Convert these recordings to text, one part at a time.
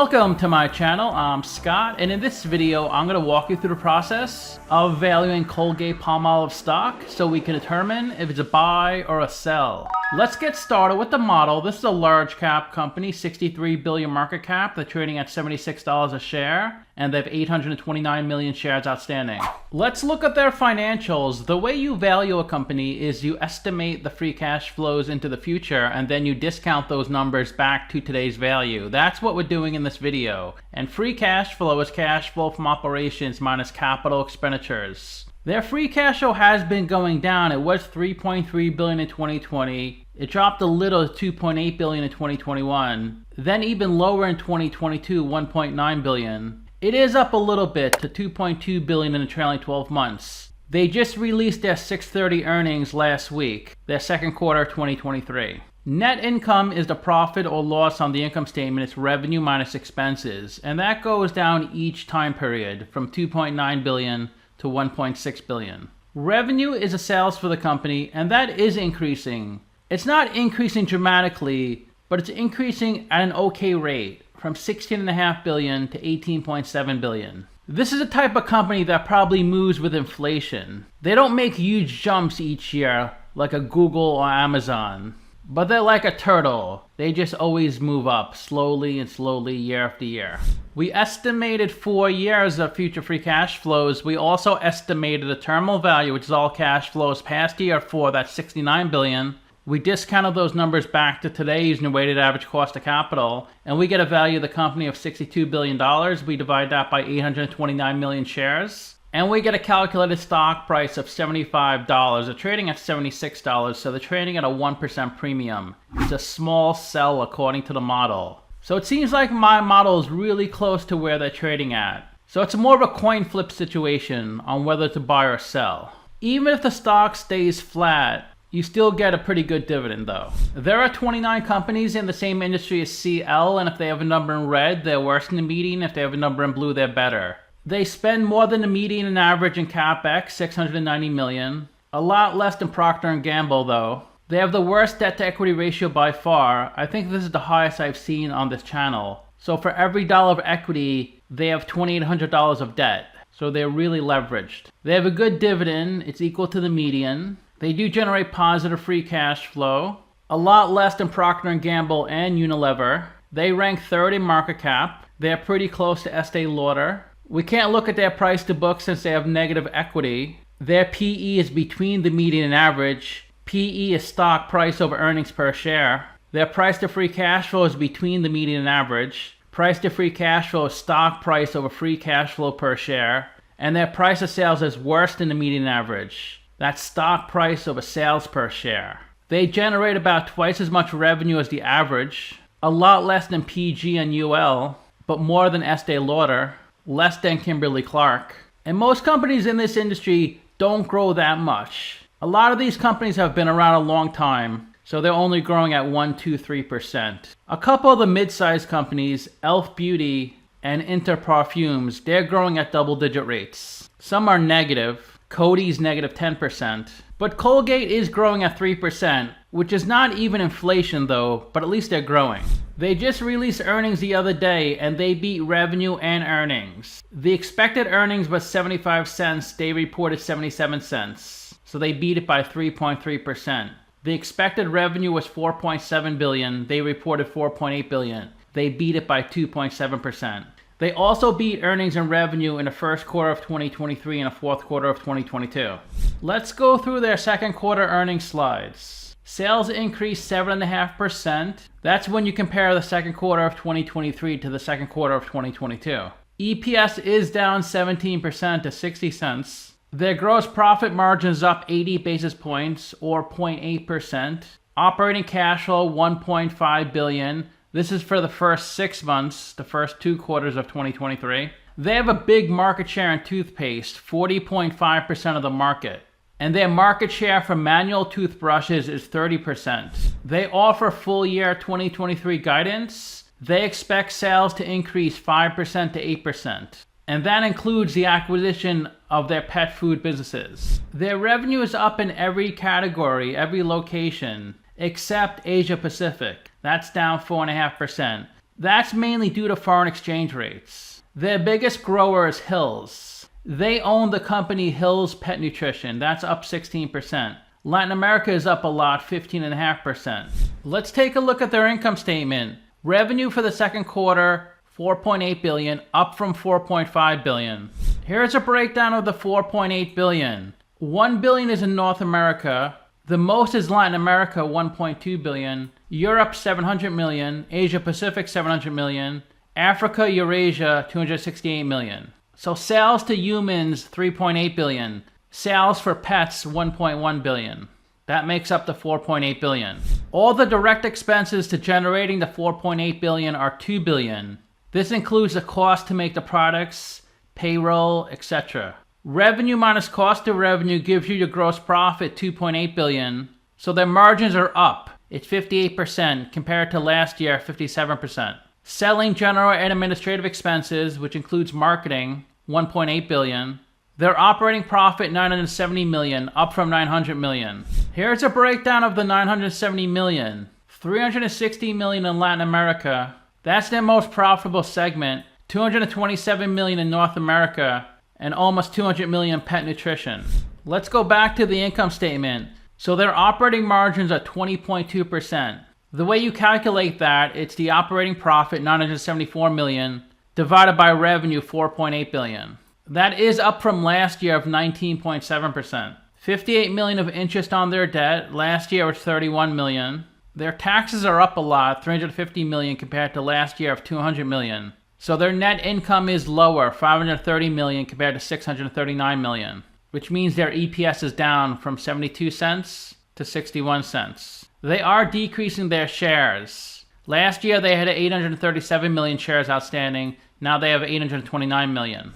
Welcome to my channel. I'm Scott, and in this video I'm going to walk you through the process of valuing Colgate-Palmolive stock so we can determine if it's a buy or a sell. Let's get started with the model. This is a large cap company, 63 billion market cap. They're trading at $76 a share, and they have 829 million shares outstanding. Let's look at their financials. The way you value a company is you estimate the free cash flows into the future, and then you discount those numbers back to today's value. That's what we're doing in this video. And free cash flow is cash flow from operations minus capital expenditures. Their free cash flow has been going down. It was $3.3 billion in 2020. It dropped a little to $2.8 billion in 2021. Then even lower in 2022, $1.9 billion. It is up a little bit to $2.2 billion in the trailing 12 months. They just released their 6/30 earnings last week, their second quarter of 2023. Net income is the profit or loss on the income statement. It's revenue minus expenses, and that goes down each time period from $2.9 billion to $1.6 billion. Revenue is the sales for the company, and that is increasing. It's not increasing dramatically, but it's increasing at an okay rate from $16.5 billion to $18.7 billion. This is a type of company that probably moves with inflation. They don't make huge jumps each year like a Google or Amazon, but they're like a turtle. They just always move up slowly and slowly year after year. We estimated 4 years of future free cash flows. We also estimated the terminal value, which is all cash flows past year 4, that's $69 billion. We discounted those numbers back to today using the weighted average cost of capital, and we get a value of the company of $62 billion. We divide that by 829 million shares, and we get a calculated stock price of $75. They're trading at $76, so they're trading at a 1% premium. It's a small sell according to the model. So it seems like my model is really close to where they're trading at. So it's more of a coin flip situation on whether to buy or sell. Even if the stock stays flat, you still get a pretty good dividend though. There are 29 companies in the same industry as CL, and if they have a number in red, they're worse than the median. If they have a number in blue, they're better. They spend more than the median in average in CapEx, $690 million. A lot less than Procter & Gamble though. They have the worst debt to equity ratio by far. I think this is the highest I've seen on this channel. So for every dollar of equity, they have $2,800 of debt. So they're really leveraged. They have a good dividend. It's equal to the median. They do generate positive free cash flow, a lot less than Procter & Gamble and Unilever. They rank third in market cap. They're pretty close to Estee Lauder. We can't look at their price to book since they have negative equity. Their PE is between the median and average. PE is stock price over earnings per share. Their price to free cash flow is between the median and average. Price to free cash flow is stock price over free cash flow per share. And their price of sales is worse than the median average. That's stock price over sales per share. They generate about twice as much revenue as the average, a lot less than PG and UL, but more than Estee Lauder, less than Kimberly-Clark. And most companies in this industry don't grow that much. A lot of these companies have been around a long time, so they're only growing at 1%, 2%, 3%. A couple of the mid-sized companies, Elf Beauty and Inter Parfums, they're growing at double-digit rates. Some are negative. Cody's negative 10%. But Colgate is growing at 3%, which is not even inflation though, but at least they're growing. They just released earnings the other day and they beat revenue and earnings. The expected earnings was 75 cents, they reported 77 cents. So they beat it by 3.3%. The expected revenue was 4.7 billion, they reported 4.8 billion. They beat it by 2.7%. They also beat earnings and revenue in the first quarter of 2023 and the fourth quarter of 2022. Let's go through their second quarter earnings slides. Sales increased 7.5%. That's when you compare the second quarter of 2023 to the second quarter of 2022. EPS is down 17% to 60 cents. Their gross profit margin is up 80 basis points or 0.8%. Operating cash flow 1.5 billion. This is for the first 6 months, the first 2 quarters of 2023. They have a big market share in toothpaste, 40.5% of the market. And their market share for manual toothbrushes is 30%. They offer full year 2023 guidance. They expect sales to increase 5% to 8%. And that includes the acquisition of their pet food businesses. Their revenue is up in every category, every location, except Asia Pacific. That's down 4.5%. That's mainly due to foreign exchange rates. Their biggest grower is Hills. They own the company Hills Pet Nutrition. That's up 16%. Latin America is up a lot, 15.5%. Let's take a look at their income statement. Revenue for the second quarter, $4.8 billion, up from $4.5 billion. Here's a breakdown of the $4.8 billion. $1 billion is in North America. The most is Latin America, $1.2 billion. Europe, $700 million. Asia Pacific, $700 million. Africa, Eurasia, $268 million. So sales to humans, $3.8 billion. Sales for pets, $1.1 billion. That makes up the $4.8 billion. All the direct expenses to generating the $4.8 billion are $2 billion. This includes the cost to make the products, payroll, etc. Revenue minus cost of revenue gives you your gross profit, $2.8 billion. So their margins are up. It's 58% compared to last year, 57%. Selling, general, and administrative expenses, which includes marketing, $1.8 billion. Their operating profit, $970 million, up from $900 million. Here's a breakdown of the $970 million. $360 million in Latin America. That's their most profitable segment. $227 million in North America, and almost $200 million in pet nutrition. Let's go back to the income statement. So their operating margins are 20.2%. The way you calculate that, it's the operating profit, $974 million, divided by revenue, $4.8 billion. That is up from last year of 19.7%. $58 million of interest on their debt. Last year was $31 million. Their taxes are up a lot, $350 million compared to last year of $200 million. So their net income is lower, $530 million compared to $639 million, which means their EPS is down from 72 cents to 61 cents. They are decreasing their shares. Last year they had 837 million shares outstanding. Now they have 829 million.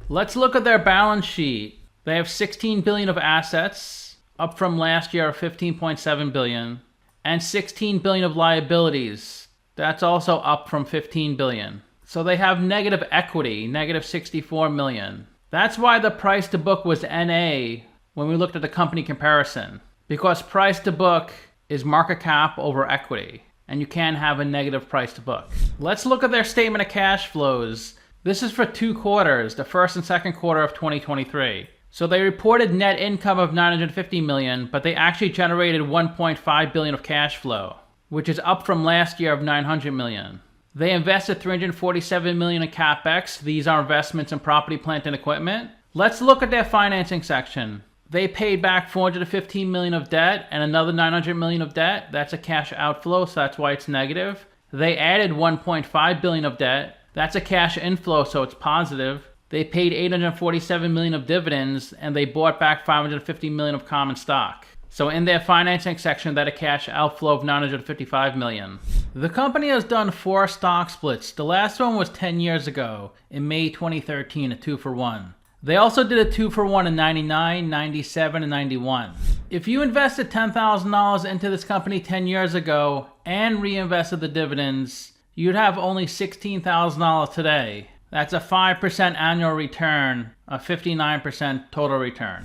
Let's look at their balance sheet. They have $16 billion of assets, up from last year of $15.7 billion, and $16 billion of liabilities. That's also up from $15 billion. So they have negative equity, negative $64 million. That's why the price to book was NA when we looked at the company comparison, because price to book is market cap over equity, and you can't have a negative price to book. Let's look at their statement of cash flows. This is for 2 quarters, the first and second quarter of 2023. So they reported net income of $950 million, but they actually generated $1.5 billion of cash flow, which is up from last year of $900 million. They invested $347 million in CapEx. These are investments in property, plant, and equipment. Let's look at their financing section. They paid back $415 million of debt and another $900 million of debt. That's a cash outflow, so that's why it's negative. They added $1.5 billion of debt. That's a cash inflow, so it's positive. They paid $847 million of dividends, and they bought back $550 million of common stock. So in their financing section, that a cash outflow of $955 million. The company has done 4 stock splits. The last one was 10 years ago, in May 2013, a 2-for-1. They also did a 2-for-1 in 99, 97, and 91. If you invested $10,000 into this company 10 years ago and reinvested the dividends, you'd have only $16,000 today. That's a 5% annual return, a 59% total return.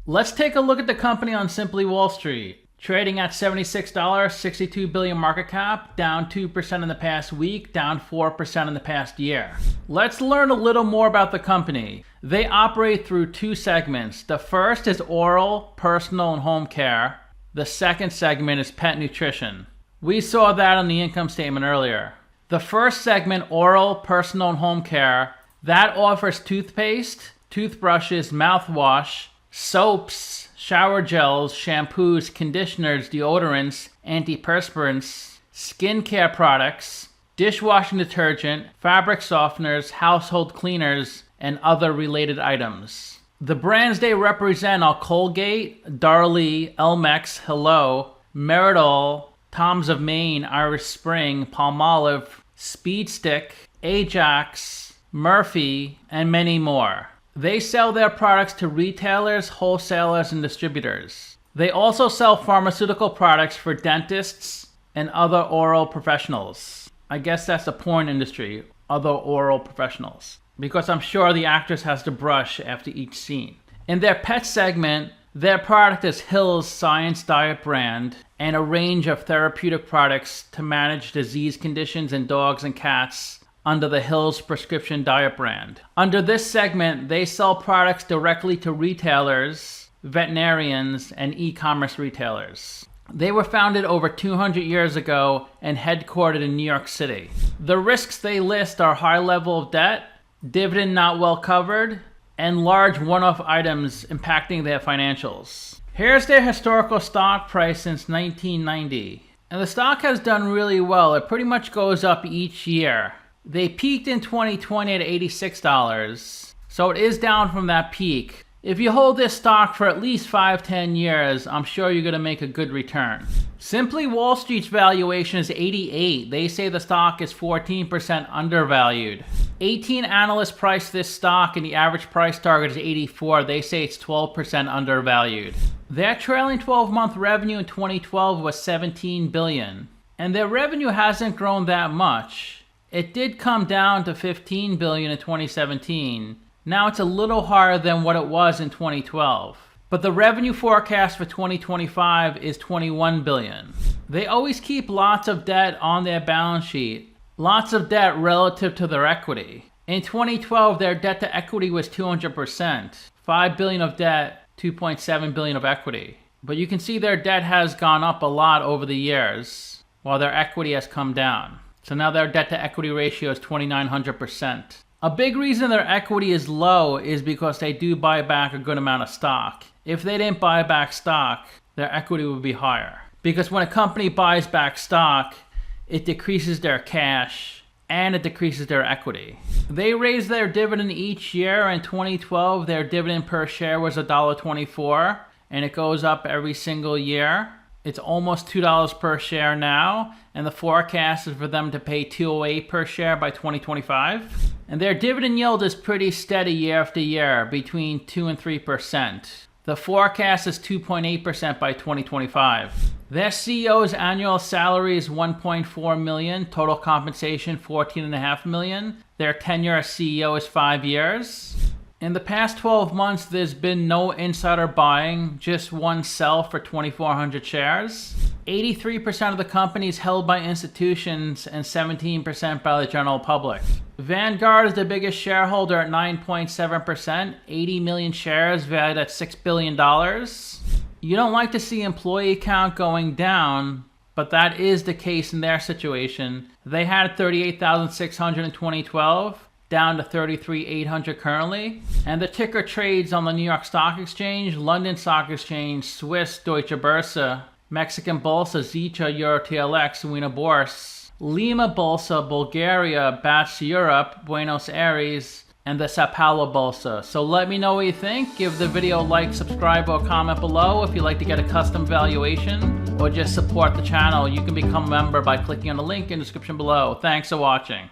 Let's take a look at the company on Simply Wall Street. Trading at $76, $62 billion market cap, down 2% in the past week, down 4% in the past year. Let's learn a little more about the company. They operate through 2 segments. The first is oral, personal, and home care. The second segment is pet nutrition. We saw that on the income statement earlier. The first segment, oral, personal, and home care, that offers toothpaste, toothbrushes, mouthwash, soaps, shower gels, shampoos, conditioners, deodorants, antiperspirants, skincare products, dishwashing detergent, fabric softeners, household cleaners, and other related items. The brands they represent are Colgate, Darlie, Elmex, Hello, Meridol, Tom's of Maine, Irish Spring, Palmolive, Speed Stick, Ajax, Murphy, and many more. They sell their products to retailers, wholesalers, and distributors. They also sell pharmaceutical products for dentists and other oral professionals. I guess that's the porn industry, other oral professionals, because I'm sure the actress has to brush after each scene. In their pet segment, Their product is Hill's Science Diet brand and a range of therapeutic products to manage disease conditions in dogs and cats under the Hill's Prescription Diet brand. Under this segment, they sell products directly to retailers, veterinarians, and e-commerce retailers. They were founded over 200 years ago and headquartered in New York City. The risks they list are high level of debt, dividend not well covered, and large one-off items impacting their financials. Here's their historical stock price since 1990. And the stock has done really well. It pretty much goes up each year. They peaked in 2020 at $86, so it is down from that peak. If you hold this stock for at least 5-10 years, I'm sure you're going to make a good return. Simply Wall Street's valuation is 88. They say the stock is 14% undervalued. 18 analysts price this stock and the average price target is 84. They say it's 12% undervalued. Their trailing 12-month revenue in 2012 was $17 billion. And their revenue hasn't grown that much. It did come down to $15 billion in 2017. Now it's a little higher than what it was in 2012. But the revenue forecast for 2025 is $21 billion. They always keep lots of debt on their balance sheet. Lots of debt relative to their equity. In 2012, their debt to equity was 200%. $5 billion of debt, $2.7 billion of equity. But you can see their debt has gone up a lot over the years, while their equity has come down. So now their debt to equity ratio is 2,900%. A big reason their equity is low is because they do buy back a good amount of stock. If they didn't buy back stock, their equity would be higher. Because when a company buys back stock, it decreases their cash and it decreases their equity. They raise their dividend each year. In 2012, their dividend per share was $1.24, and it goes up every single year. It's almost $2 per share now, and the forecast is for them to pay $2.08 per share by 2025. And their dividend yield is pretty steady year after year, between 2 and 3%. The forecast is 2.8% by 2025. Their CEO's annual salary is $1.4 million, total compensation $14.5 million. Their tenure as CEO is 5 years. In the past 12 months, there's been no insider buying, just one sell for 2,400 shares. 83% of the company is held by institutions and 17% by the general public. Vanguard is the biggest shareholder at 9.7%, 80 million shares valued at $6 billion. You don't like to see employee count going down, but that is the case in their situation. They had 38,600 in 2012. Down to 33,800 currently. And the ticker trades on the New York Stock Exchange, London Stock Exchange, Swiss Deutsche Börse, Mexican Bolsa, Zicha, EuroTLX, Wiener Börse, Lima Bolsa, Bulgaria, BATS Europe, Buenos Aires, and the Sao Paulo Bolsa. So let me know what you think. Give the video a like, subscribe, or comment below. If you'd like to get a custom valuation or just support the channel, you can become a member by clicking on the link in the description below. Thanks for watching.